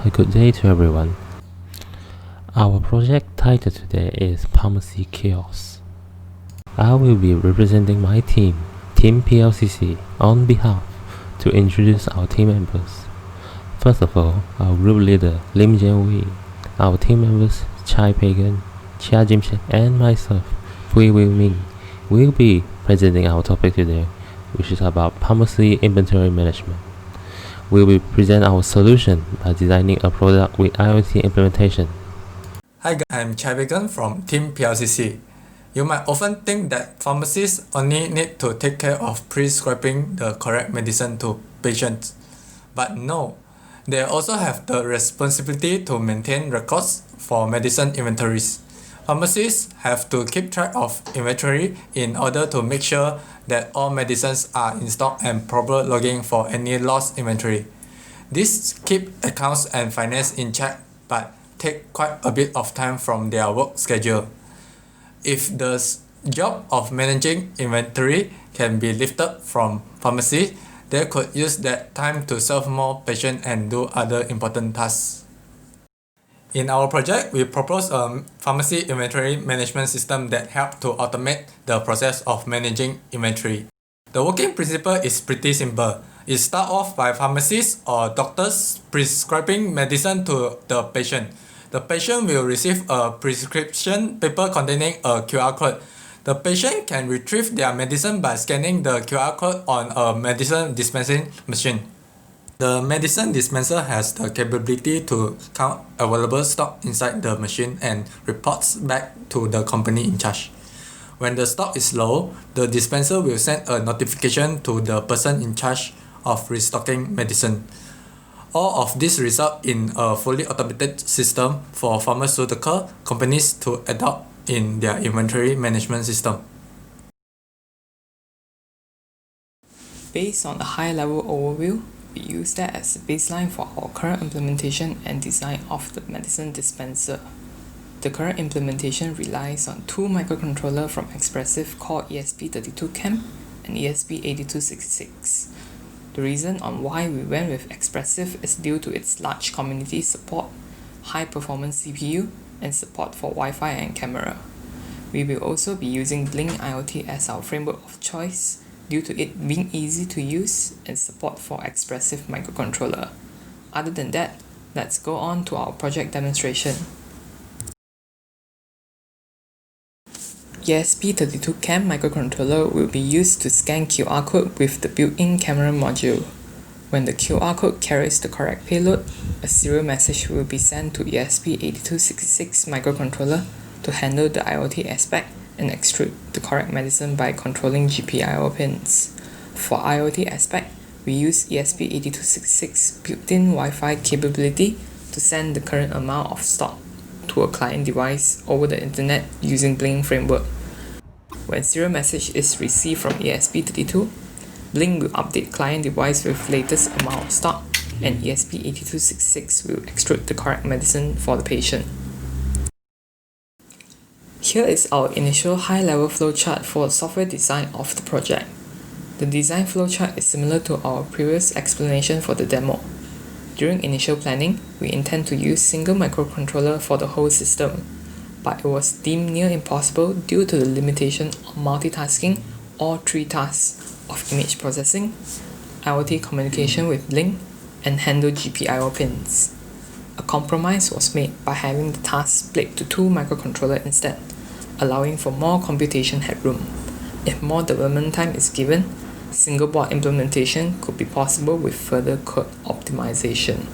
A good day to everyone. Our project title today is Pharmacy Kiosk. I will be representing my team, Team PLCC, on behalf to introduce our team members. First of all, our group leader, Lim Jian-Wei, our team members, Chai Pagan, Chia Jim-Shen, and myself, Pui Wing-Ming, will be presenting our topic today, which is about pharmacy inventory management. We will present our solution by designing a product with IoT implementation. Hi guys, I'm Chavigan from Team PLCC. You might often think that pharmacists only need to take care of prescribing the correct medicine to patients. But no, they also have the responsibility to maintain records for medicine inventories. Pharmacists have to keep track of inventory in order to make sure that all medicines are in stock and proper logging for any lost inventory. This keep accounts and finance in check but take quite a bit of time from their work schedule. If the job of managing inventory can be lifted from pharmacy, they could use that time to serve more patients and do other important tasks. In our project, we propose a pharmacy inventory management system that helps to automate the process of managing inventory. The working principle is pretty simple. It starts off by pharmacists or doctors prescribing medicine to the patient. The patient will receive a prescription paper containing a QR code. The patient can retrieve their medicine by scanning the QR code on a medicine dispensing machine. The medicine dispenser has the capability to count available stock inside the machine and reports back to the company in charge. When the stock is low, the dispenser will send a notification to the person in charge of restocking medicine. All of this result in a fully automated system for pharmaceutical companies to adopt in their inventory management system. Based on a high-level overview, we use that as a baseline for our current implementation and design of the medicine dispenser. The current implementation relies on two microcontrollers from Expressive called ESP32CAM and ESP8266. The reason on why we went with Expressive is due to its large community support, high-performance CPU, and support for Wi-Fi and camera. We will also be using Blink IoT as our framework of choice due to it being easy to use and support for Expressive microcontroller. Other than that, let's go on to our project demonstration. ESP32CAM microcontroller will be used to scan QR code with the built-in camera module. When the QR code carries the correct payload, a serial message will be sent to ESP8266 microcontroller to handle the IoT aspect and extrude the correct medicine by controlling GPIO pins. For IoT aspect, we use ESP8266 built-in Wi-Fi capability to send the current amount of stock to a client device over the internet using Blink framework. When serial message is received from ESP32, Blink will update client device with latest amount of stock, and ESP8266 will extrude the correct medicine for the patient. Here is our initial high-level flowchart for software design of the project. The design flowchart is similar to our previous explanation for the demo. During initial planning, we intend to use single microcontroller for the whole system, but it was deemed near impossible due to the limitation of multitasking or three tasks of image processing, IoT communication with Blink, and handle GPIO pins. A compromise was made by having the task split to two microcontrollers instead, allowing for more computation headroom. If more development time is given, single board implementation could be possible with further code optimization.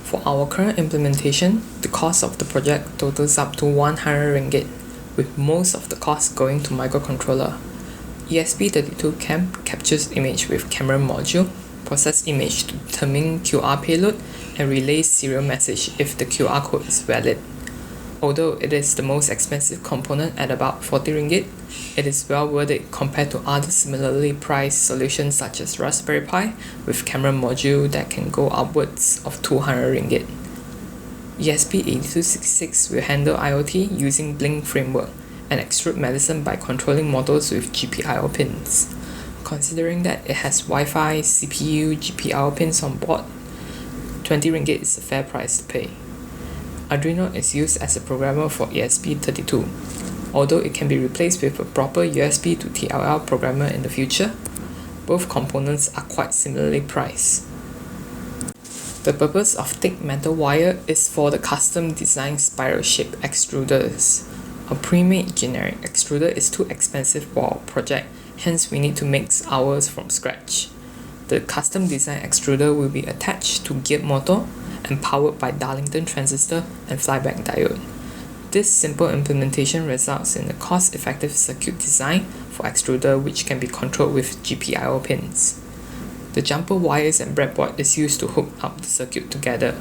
For our current implementation, the cost of the project totals up to 100 ringgit, with most of the cost going to microcontroller. ESP32CAM captures image with camera module, process image to determine QR payload, and relays serial message if the QR code is valid. Although it is the most expensive component at about 40 ringgit, it is well worth it compared to other similarly priced solutions such as Raspberry Pi with camera module that can go upwards of 200 ringgit. ESP8266 will handle IoT using Blink framework and extrude medicine by controlling models with GPIO pins. Considering that it has Wi-Fi, CPU, GPIO pins on board, 20 ringgit is a fair price to pay. Arduino is used as a programmer for ESP32. Although it can be replaced with a proper USB to TLL programmer in the future, both components are quite similarly priced. The purpose of thick metal wire is for the custom designed spiral shaped extruders. A pre-made generic extruder is too expensive for our project, hence we need to make ours from scratch. The custom design extruder will be attached to geared motor and powered by Darlington transistor and flyback diode. This simple implementation results in a cost-effective circuit design for extruder which can be controlled with GPIO pins. The jumper wires and breadboard is used to hook up the circuit together.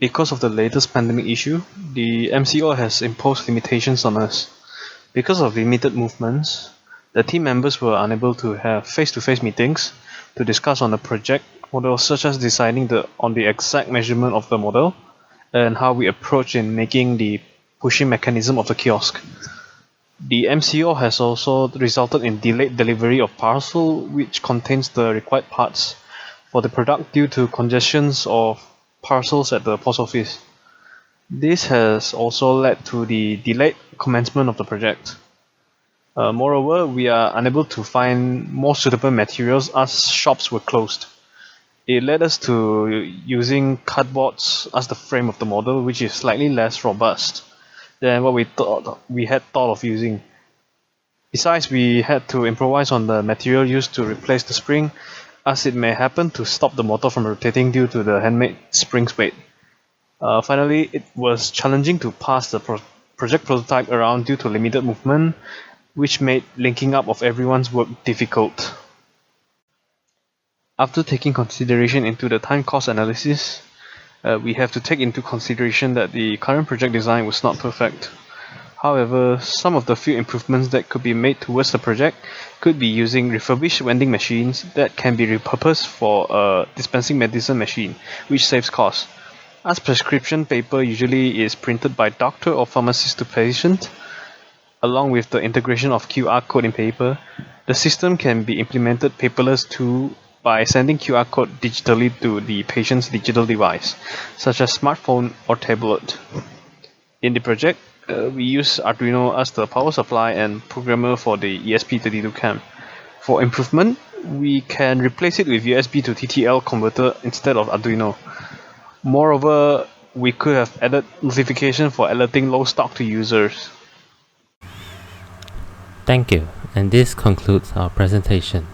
Because of the latest pandemic issue, the MCO has imposed limitations on us. Because of limited movements, the team members were unable to have face-to-face meetings to discuss on the project model, such as deciding on the exact measurement of the model and how we approach in making the pushing mechanism of the kiosk. The MCO has also resulted in delayed delivery of parcel which contains the required parts for the product due to congestions of parcels at the post office. This has also led to the delayed commencement of the project. Moreover, we are unable to find more suitable materials as shops were closed. It led us to using cardboards as the frame of the model, which is slightly less robust than what we had thought of using. Besides, we had to improvise on the material used to replace the spring, as it may happen to stop the motor from rotating due to the handmade spring's weight. Finally, it was challenging to pass the project prototype around due to limited movement, which made linking up of everyone's work difficult. After taking consideration into the time cost analysis, we have to take into consideration that the current project design was not perfect. However, some of the few improvements that could be made towards the project could be using refurbished vending machines that can be repurposed for a dispensing medicine machine, which saves cost. As prescription paper usually is printed by doctor or pharmacist to patient, along with the integration of QR code in paper, the system can be implemented paperless too by sending QR code digitally to the patient's digital device, such as smartphone or tablet. In the project, we use Arduino as the power supply and programmer for the ESP32 cam. For improvement, we can replace it with USB to TTL converter instead of Arduino. Moreover, we could have added notification for alerting low stock to users. Thank you, and this concludes our presentation.